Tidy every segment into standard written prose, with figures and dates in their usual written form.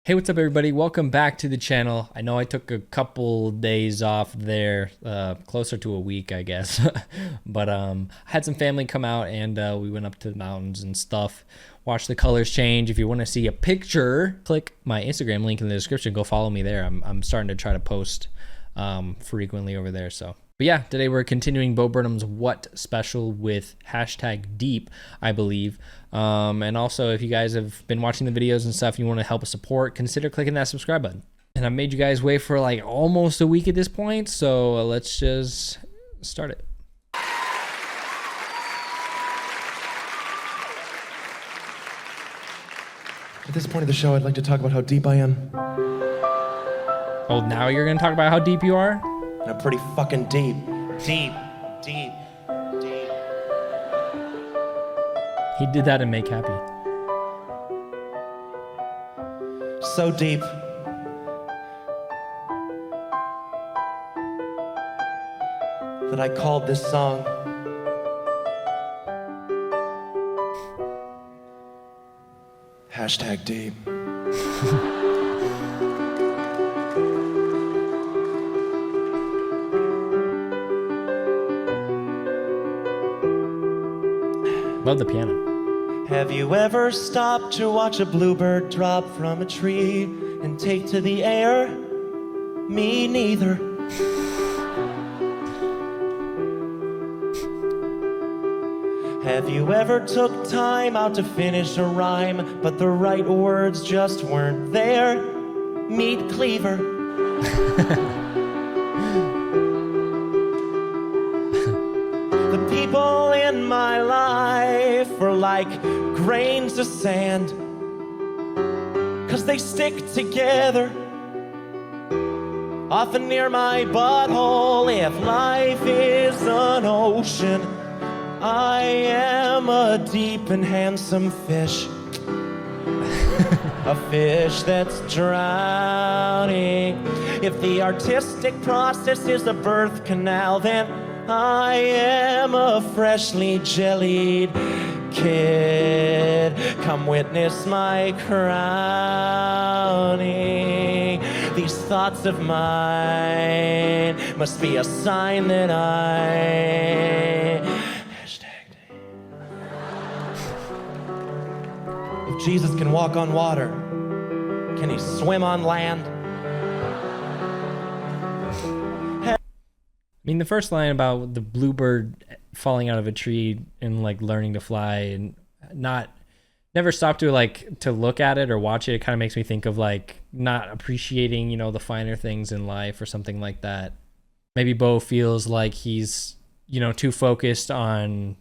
Hey, what's up everybody? Welcome back to the channel. I know I took a couple days off there, closer to a week, I guess. But I had some family come out and we went up to the mountains and stuff. Watch the colors change. If you want to see a picture, click my Instagram link in the description. Go follow me there. I'm starting to try to post frequently over there. But yeah, today we're continuing Bo Burnham's What special with #deep, I believe. And also, if you guys have been watching the videos and stuff, you want to help us support, consider clicking that subscribe button. And I made you guys wait for like almost a week at this point, so let's just start it. At this point of the show, I'd like to talk about how deep I am. Oh, now you're gonna talk about how deep you are? And I'm pretty fucking deep. Deep, deep, deep. He did that in Make Happy. So deep. That I called this song #deep. Love the piano. Have you ever stopped to watch a bluebird drop from a tree and take to the air? Me neither. Have you ever took time out to finish a rhyme, but the right words just weren't there? Meet Cleaver. The people in my life are like grains of sand, 'cause they stick together. Often near my butthole. If life is an ocean, I am a deep and handsome fish. A fish that's drowning. If the artistic process is a birth canal, then I am a freshly jellied kid. Come witness my crowning. These thoughts of mine must be a sign that I If Jesus can walk on water, can he swim on land? I mean, the first line about the bluebird falling out of a tree and like learning to fly and never stop to look at it or watch it. It kind of makes me think of like not appreciating, the finer things in life or something like that. Maybe Bo feels like he's, too focused on,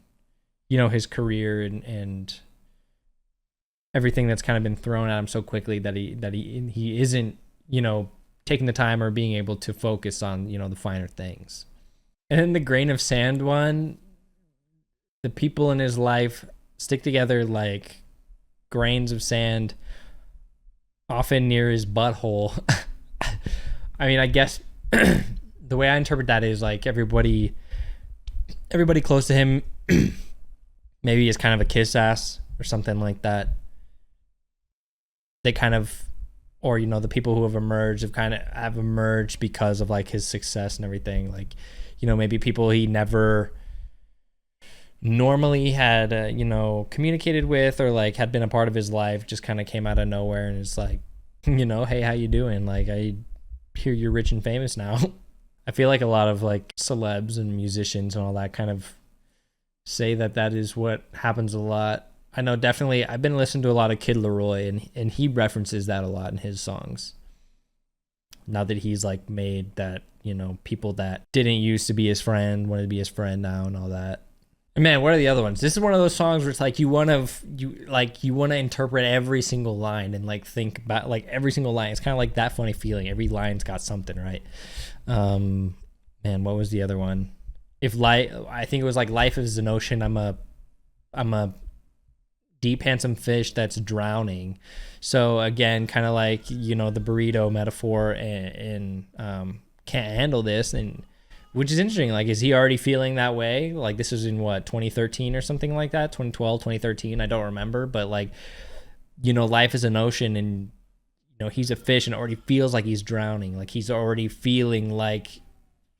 his career and everything that's kind of been thrown at him so quickly that he isn't, taking the time or being able to focus on, the finer things. And then the grain of sand one, the people in his life stick together like grains of sand, often near his butthole. I mean, I guess the way I interpret that is like everybody close to him maybe is kind of a kiss ass or something like that. They kind of, or the people who have emerged have emerged because of like his success and everything. Like, maybe people he never normally had communicated with or like had been a part of his life just kind of came out of nowhere and it's like, hey, how you doing? Like, I hear you're rich and famous now. I feel like a lot of like celebs and musicians and all that kind of say that is what happens a lot. I know definitely I've been listening to a lot of Kid Laroi and he references that a lot in his songs. Now that he's like made that, people that didn't used to be his friend want to be his friend now and all that. And man, what are the other ones? This is one of those songs where it's like you want to interpret every single line and like think about like every single line. It's kind of like That Funny Feeling. Every line's got something, right? Man, what was the other one? I think it was like life is an ocean. I'm a deep handsome fish that's drowning. So again, kind of like the burrito metaphor and can't handle this, and which is interesting. Like, is he already feeling that way? Like, this is in what, 2013 or something like that, 2012, 2013, I don't remember, but like, life is an ocean, and he's a fish and already feels like he's drowning. Like he's already feeling like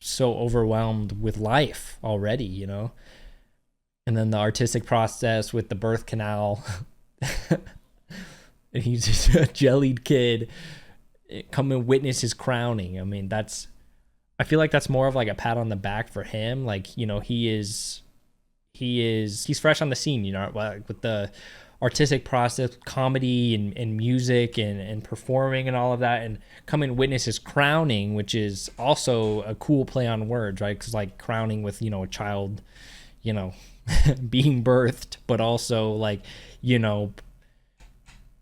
so overwhelmed with life already, And then the artistic process with the birth canal. And he's just a jellied kid. Come and witness his crowning. I mean, I feel like that's more of like a pat on the back for him. Like, he's fresh on the scene, like with the artistic process, comedy and music and performing and all of that, and come and witness his crowning, which is also a cool play on words, right? Because like crowning with, a child, being birthed, but also like,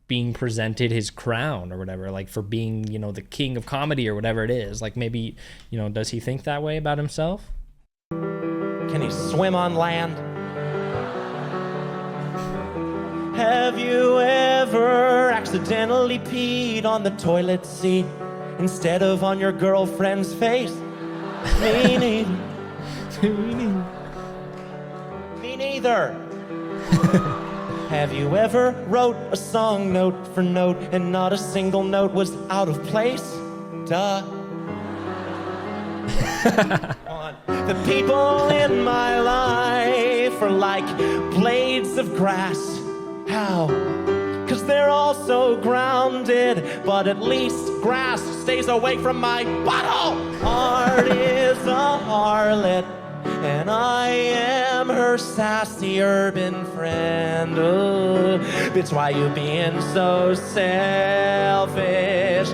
being presented his crown or whatever, like for being, the king of comedy or whatever it is. Like maybe, does he think that way about himself? Can he swim on land? Have you ever accidentally peed on the toilet seat instead of on your girlfriend's face? Me neither. Me neither. Have you ever wrote a song note for note and not a single note was out of place? Duh. The people in my life are like blades of grass. How? 'Cause they're all so grounded, but at least grass stays away from my butthole. Art is a harlot, and I am her sassy urban friend. Oh, bitch, why you being so selfish?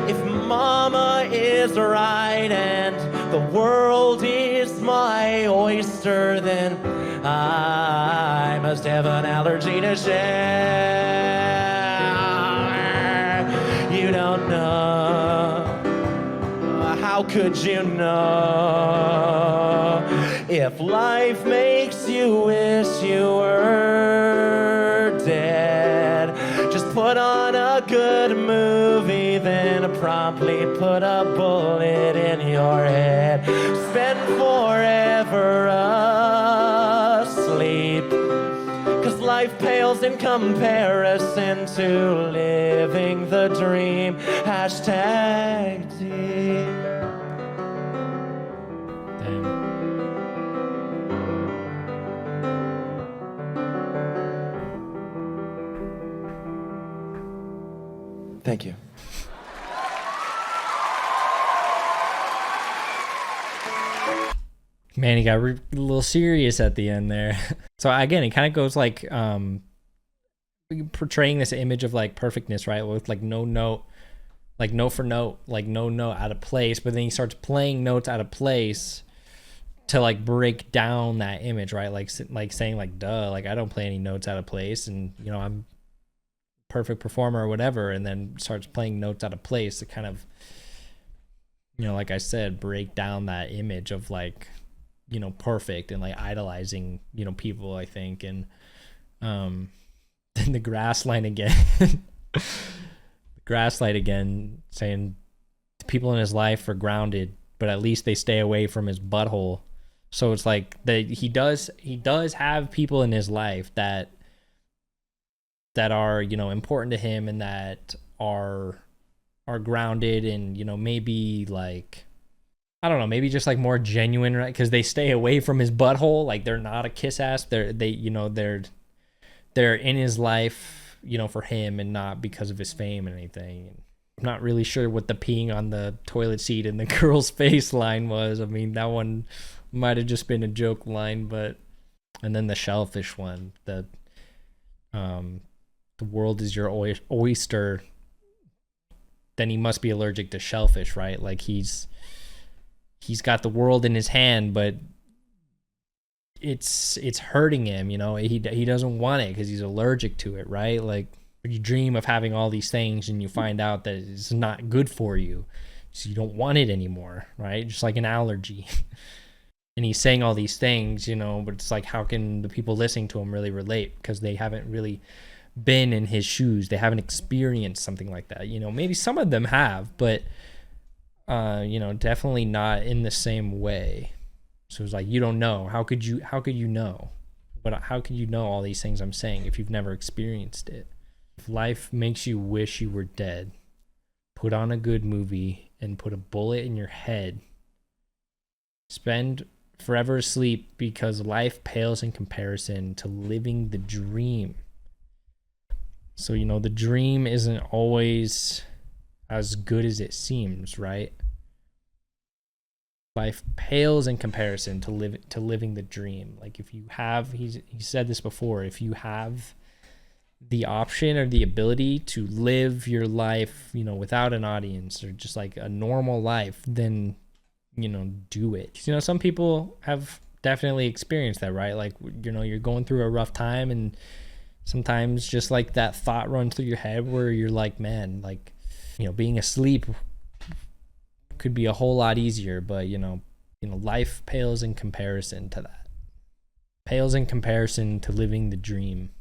If mama is right and the world is my oyster, then I must have an allergy to shell. You don't know. How could you know? If life makes you wish you were dead, just put on a good movie, then promptly put a bullet in your head. Spend forever asleep, 'cause life pales in comparison to living the dream. Hashtag deep. Thank you. Man, he got a little serious at the end there. So again, it kind of goes like portraying this image of like perfectness, right? With like no note, like note for note, like no note out of place. But then he starts playing notes out of place to like break down that image, right? Like saying like, duh, like I don't play any notes out of place, and I'm perfect performer or whatever, and then starts playing notes out of place to kind of, like I said, break down that image of like, perfect and like idolizing, people, I think. And then the grass line again, the grass light again, saying the people in his life are grounded, but at least they stay away from his butthole. So it's like he does have people in his life that are, important to him and that are grounded and, maybe like, I don't know, maybe just like more genuine, right? Because they stay away from his butthole. Like they're not a kiss ass. They're in his life, for him and not because of his fame and anything. I'm not really sure what the peeing on the toilet seat in the girl's face line was. I mean, that one might have just been a joke line, but, and then the shellfish one, the world is your oyster, then he must be allergic to shellfish, right? Like he's got the world in his hand, but it's hurting him, he doesn't want it because he's allergic to it, right? Like you dream of having all these things and you find out that it's not good for you, so you don't want it anymore, right? Just like an allergy. And he's saying all these things, but it's like, how can the people listening to him really relate? Because they haven't really been in his shoes. They haven't experienced something like that. Maybe some of them have, but definitely not in the same way. So it's like, you don't know. How could you know? But how could you know all these things I'm saying if you've never experienced it? If life makes you wish you were dead, put on a good movie, and put a bullet in your head. Spend forever asleep because life pales in comparison to living the dream. So, you know, the dream isn't always as good as it seems, right? Life pales in comparison to living the dream. Like if you have, he said this before, if you have the option or the ability to live your life, you know, without an audience or just like a normal life, then, you know, do it. You know, some people have definitely experienced that, right? Like, you know, you're going through a rough time and sometimes just like that thought runs through your head where you're like, man, like, you know, being asleep could be a whole lot easier, but you know, life pales in comparison to that. Pales in comparison to living the dream.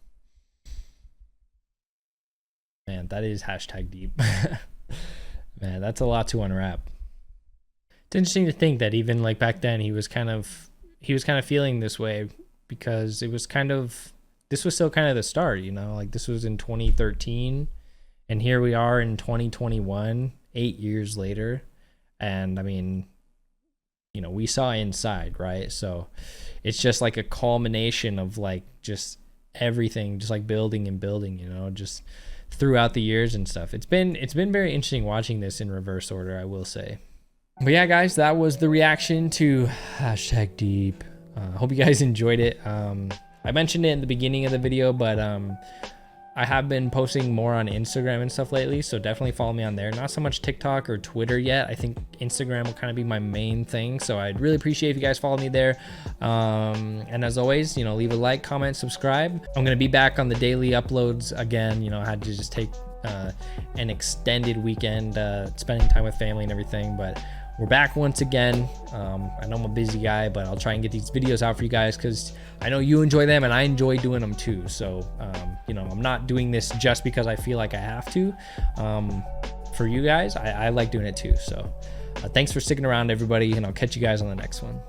Man, that is #deep. Man, that's a lot to unwrap. It's interesting to think that even like back then he was kind of feeling this way because this was still kind of the start, you know, like this was in 2013 and here we are in 2021, 8 years later. And I mean, you know, we saw inside, right? So it's just like a culmination of like just everything, just like building and building, you know, just throughout the years and stuff. It's been very interesting watching this in reverse order, I will say. But yeah, guys, that was the reaction to #deep. Hope you guys enjoyed it. I mentioned it in the beginning of the video, but I have been posting more on Instagram and stuff lately, so definitely follow me on there. Not so much TikTok or Twitter yet. I think Instagram will kind of be my main thing, so I'd really appreciate if you guys follow me there. And as always, you know, leave a like, comment, subscribe. I'm gonna be back on the daily uploads again. You know, I had to just take an extended weekend spending time with family and everything, but we're back once again. I know I'm a busy guy, but I'll try and get these videos out for you guys because I know you enjoy them and I enjoy doing them too. So, you know, I'm not doing this just because I feel like I have to. For you guys, I like doing it too. So thanks for sticking around, everybody, and I'll catch you guys on the next one.